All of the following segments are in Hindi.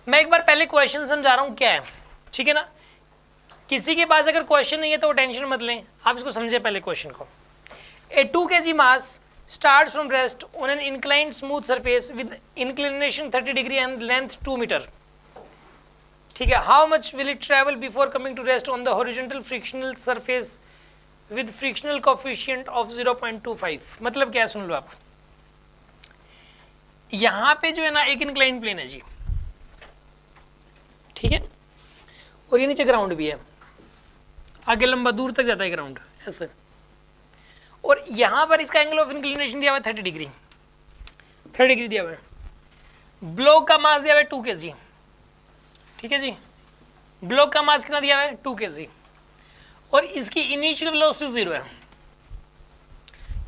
मैं एक बार पहले क्वेश्चन समझा रहा हूँ क्या है, ठीक है ना। किसी के पास अगर क्वेश्चन नहीं है तो टेंशन मत लें, आप इसको समझे पहले क्वेश्चन को। ए 2 kg mass starts from rest on an inclined smooth surface with inclination 30 degree and length 2 meter. ठीक है, how much will it travel before coming to rest on the horizontal frictional surface with frictional coefficient of 0.25? मतलब क्या है सुन लो आप। यहाँ पे जो है ना एक इंक्लाइन प्लेन है जी, ठीक है, और ये नीचे ग्राउंड भी है, आगे लंबा दूर तक जाता है ग्राउंड ऐसे, और यहां पर इसका एंगल ऑफ इंक्लिनेशन दिया हुआ है 30 डिग्री, 30 डिग्री दिया हुआ है। ब्लॉक का मास दिया हुआ है 2 kg, ठीक है जी, ब्लॉक का मास कितना दिया हुआ है 2 kg, और इसकी इनिशियल वेलोसिटी 0 है,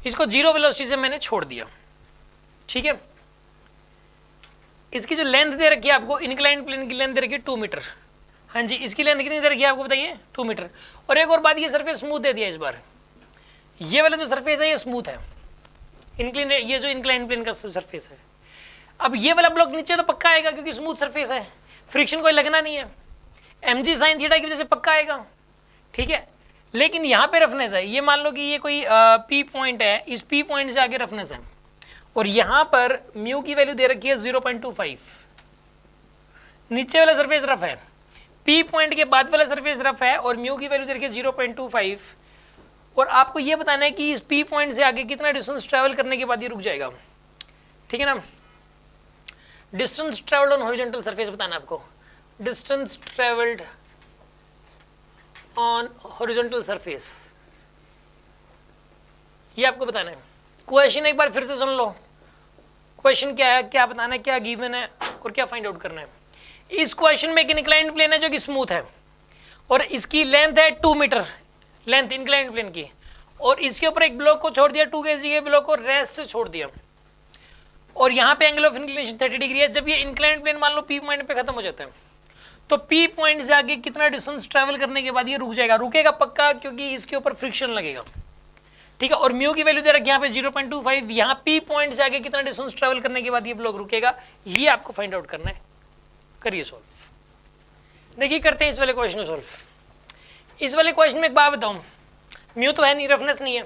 इसको 0 वेलोसिटी से मैंने छोड़ दिया, ठीक है। इसकी जो लेंथ दे रखी है आपको, इंक्लाइन प्लेन की लेंथ दे रखी है 2 मीटर, हाँ जी, इसकी लेंथ कितनी दे रखी है आपको बताइए 2 मीटर। और एक और बात, ये सरफेस स्मूथ दे दिया इस बार, ये वाला जो सरफेस है ये स्मूथ है, इंक्लाइन, ये जो इंक्लाइन प्लेन का सरफेस है। अब ये वाला ब्लॉक नीचे तो पक्का आएगा क्योंकि स्मूथ सरफेस है, फ्रिक्शन कोई लगना नहीं है, mg sin थीटा की वजह से पक्का आएगा, ठीक है। लेकिन यहाँ पे रफनेस है, ये मान लो कि ये कोई P पॉइंट है, इस P पॉइंट से आगे रफनेस है, और यहाँ पर म्यू की वैल्यू दे रखी है 0.25, नीचे वाला सरफेस रफ है, P पॉइंट के बाद वाला सरफेस रफ है, और म्यू की वैल्यू दे रखी है 0.25, और आपको ये बताना है कि इस P पॉइंट से आगे कितना डिस्टेंस ट्रैवल करने के बाद ये रुक जाएगा, ठीक है ना। Distance travelled on horizontal surface बताना है आपको, distance travelled on horizontal surface, ये आपको बताना है। क्वेश्चन एक बार फिर से सुन लो, क्वेश्चन क्या है, क्या बताना है, क्या गिवन है और क्या फाइंड आउट करना है। इस क्वेश्चन में एक इंक्लाइंड प्लेन है जो कि स्मूथ है, और इसकी लेंथ है 2 मीटर, लेंथ इंक्लाइंड प्लेन की, और इसके ऊपर एक ब्लॉक को छोड़ दिया, 2 kg के ब्लॉक को रेस्ट से छोड़ दिया, और यहाँ पे एंगल ऑफ इंक्लिनेशन 30 डिग्री है। जब ये इंक्लाइंड प्लेन मान लो P पॉइंट पे खत्म हो जाता है, तो P पॉइंट से आगे कितना डिस्टेंस ट्रैवल करने के बाद ये रुक जाएगा, रुकेगा पक्का क्योंकि इसके ऊपर फ्रिक्शन लगेगा, ठीक है। और म्यू की वैल्यू दे रखी है यहाँ पे 0.25, यहाँ P पॉइंट से आगे कितना डिस्टेंस ट्रैवल करने के बाद ये ब्लॉक रुकेगा, ये आपको फाइंड आउट करना है। करिए सॉल्व, देखिए करते हैं इस वाले क्वेश्चन को सॉल्व। इस वाले क्वेश्चन में एक बात बताऊं, म्यू तो है नहीं, रफनेस नहीं है,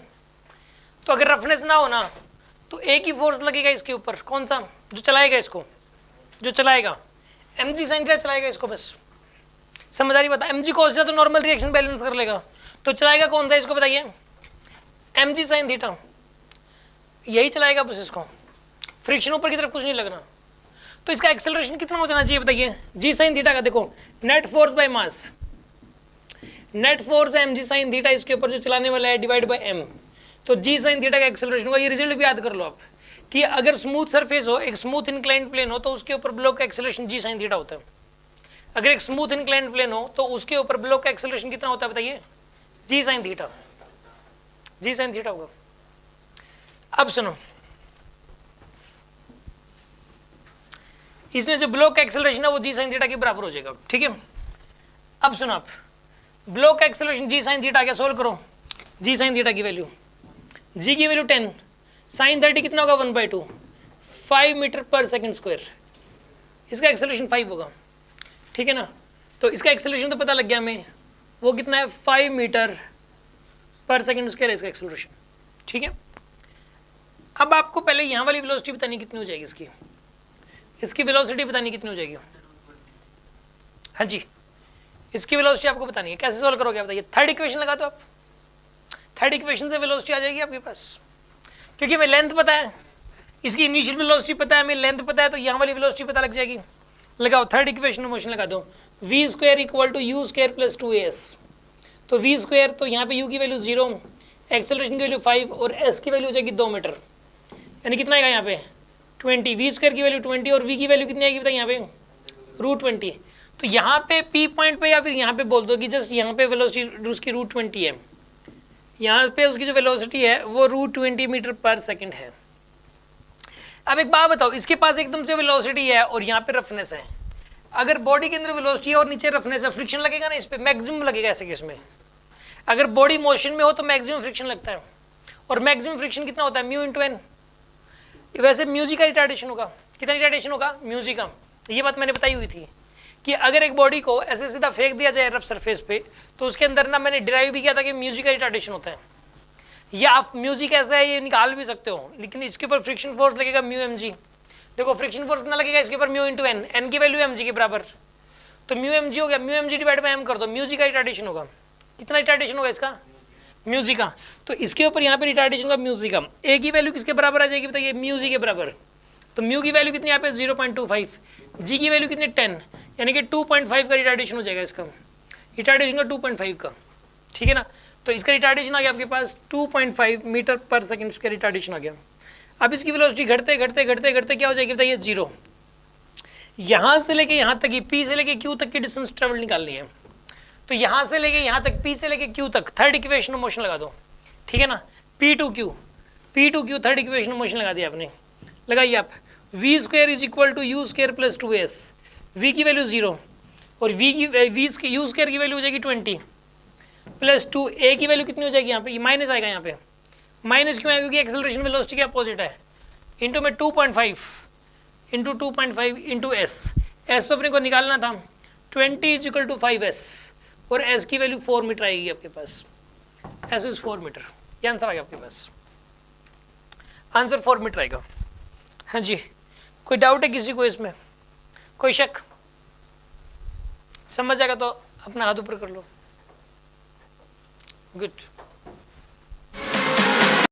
तो अगर रफनेस ना हो ना तो एक ही फोर्स लगेगा इसके ऊपर, कौन सा, जो चलाएगा इसको, जो चलाएगा mg sin थीटा चलाएगा इसको, बस समझ आ रही बता। mg cos थीटा तो नॉर्मल रिएक्शन बैलेंस कर लेगा, तो चलाएगा कौन सा इसको बताइए, mg sin थीटा, यही चलाएगा बस इसको, फ्रिक्शन ऊपर की तरफ कुछ नहीं लगना। तो इसका एक्सेलरेशन कितना हो जाना चाहिए बताइए, g sin थीटा का, देखो net force by mass, net force है mg sin थीटा, इसके ऊपर जो चलाने वाला है डिवाइड बाय m, तो g sin थीटा का एक्सेलरेशन होगा। ये रिजल्ट भी याद कर लो आप कि अगर स्मूथ सरफेस हो, एक स्मूथ इंक्लाइंड प्लेन हो, तो उसके ऊपर ब्लॉक का एक्सेलरेशन g sin थीटा होता है। अगर एक स्मूथ इंक्लाइंड प्लेन हो तो उसके ऊपर ब्लॉक का एक्सेलरेशन कितना होता है बताइए, g sin theta, g sin theta होगा। अब सुनो, इसमें जो ब्लॉक का एक्सेलरेशन है वो g sin थीटा के बराबर हो जाएगा, ठीक है। अब सुनो आप, ब्लॉक का एक्सेलरेशन g sin थीटा क्या, सोल्व करो, g sin थीटा की वैल्यू, g की वैल्यू 10, sin 30 कितना होगा 1/2, 5 मीटर पर सेकंड स्क्वायर, इसका एक्सेलरेशन 5 होगा, ठीक है ना। तो इसका एक्सेलरेशन तो पता लग गया हमें, वो कितना है 5 मीटर पर सेकंड स्क्वायर है इसका एक्सेलरेशन, ठीक है। अब आपको पहले यहाँ वाली वेलोसिटी बतानी कितनी हो जाएगी, इसकी वेलोसिटी बतानी कितनी हो जाएगी, हाँ जी, इसकी वेलोसिटी आपको बतानी है। कैसे सॉल्व करोगे बताइए, थर्ड इक्वेशन लगा दो आप, थर्ड इक्वेशन से वेलोसिटी आ जाएगी आपके पास, क्योंकि हमें लेंथ पता है, इसकी इनिशियल वेलोसिटी पता है, हमें लेंथ पता है, तो यहाँ वाली वेलोसिटी पता लग जाएगी। लगाओ थर्ड इक्वेशन में मोशन लगा दो, v square equal to u square plus 2as, तो v स्क्वायर, तो यहाँ पे u की वैल्यू 0, एक्सेलरेशन की वैल्यू 5 और s की वैल्यू हो जाएगी 2 मीटर, यानी कितना आएगा यहाँ पे 20, v स्क्वायर की वैल्यू 20 और v की वैल्यू कितनी आएगी बताइए यहाँ पे √20। तो यहाँ पे P पॉइंट पे या फिर यहाँ पे बोल दो कि जस्ट यहाँ पे वेलोसिटी उसकी √20 है, यहाँ पे उसकी जो वेलोसिटी है वो √20 मीटर पर सेकंड है। अब एक बात बताओ, इसके पास एकदम से वेलोसिटी है और यहाँ पे रफनेस है, अगर बॉडी के अंदर वेलोसिटी है और नीचे रफनेस है, फ्रिक्शन लगेगा ना इस पे, मैक्सिमम लगेगा ऐसे केस में। अगर बॉडी मोशन में हो तो मैक्सिमम फ्रिक्शन लगता है, और मैक्सिमम फ्रिक्शन कितना होता है म्यू इंटू एन। वैसे म्यूजिक का रिटार्डेशन होगा, कितना रिटार्डेशन होगा म्यूजिक का, ये बात मैंने बताई हुई थी। कि अगर एक बॉडी को ऐसे सीधा फेंक दिया जाए रफ सरफेस पे, तो उसके अंदर ना मैंने डिराइव भी किया था कि म्यूजिक का रिटार्डेशन होता है, या आप म्यूजिक ऐसा है ये निकाल भी सकते हो, लेकिन इसके ऊपर फ्रिक्शन फोर्स लगेगा म्यू एम जी। देखो फ्रिक्शन फोर्स कितना लगेगा इसके ऊपर, म्यू इंटू एन, एन की वैल्यू एम जी के बराबर, तो म्यू एम जी हो गया, mu m g divide by m कर दो, म्यूजिक का रिटार्डेशन होगा, कितना रिटार्डेशन होगा इसका, म्यूजिक का, तो इसके ऊपर यहाँ पे रिटार्डेशन का म्यूजिक का, ए की वैल्यू किसके बराबर आ जाएगी बताइए, म्यूजिक के बराबर, तो म्यू की वैल्यू कितनी यहाँ पे 0.25, जी की वैल्यू कितनी 10, यानी कि 2.5 का रिटार्डेशन हो जाएगा इसका, रिटार्डेशन का 2.5 का, ठीक है ना। तो इसका रिटार्डेशन आ गया आपके पास 2.5 मीटर पर सेकंड, इसका रिटार्डेशन आ गया। अब इसकी वेलोसिटी घटते घटते घटते घटते क्या हो जाएगी बताइए, 0। यहाँ से लेके यहाँ तक, पी से लेके क्यू तक की डिस्टेंस ट्रेवल निकालनी है, तो यहाँ से लेके यहाँ तक, पी से लेके क्यू तक, थर्ड इक्वेशन मोशन लगा दो, ठीक है ना, P to Q third equation motion लगा दिया आपने, लगाइए आप, v square is equal to u square plus 2s, v की वैल्यू 0 और यू स्क्वायर की वैल्यू हो जाएगी 20 प्लस 2, ए की वैल्यू कितनी हो जाएगी यहाँ पे, ये माइनस आएगा यहाँ पे, माइनस क्यों आएगा क्योंकि एक्सेलरेशन वेलोसिटी के अपोजिट है, इंटू में 2.5 इंटू 2.5 इंटू एस तो अपने को निकालना था 20 इज इक्वल टू 5s, और एस की वैल्यू 4 मीटर आएगी आपके पास, एस इज 4 मीटर, ये आंसर आ गया आपके पास, आंसर 4 मीटर आएगा। हाँ जी, कोई डाउट है किसी को इसमें, कोई शक, समझ आएगा तो अपना हाथ ऊपर कर लो, गुड।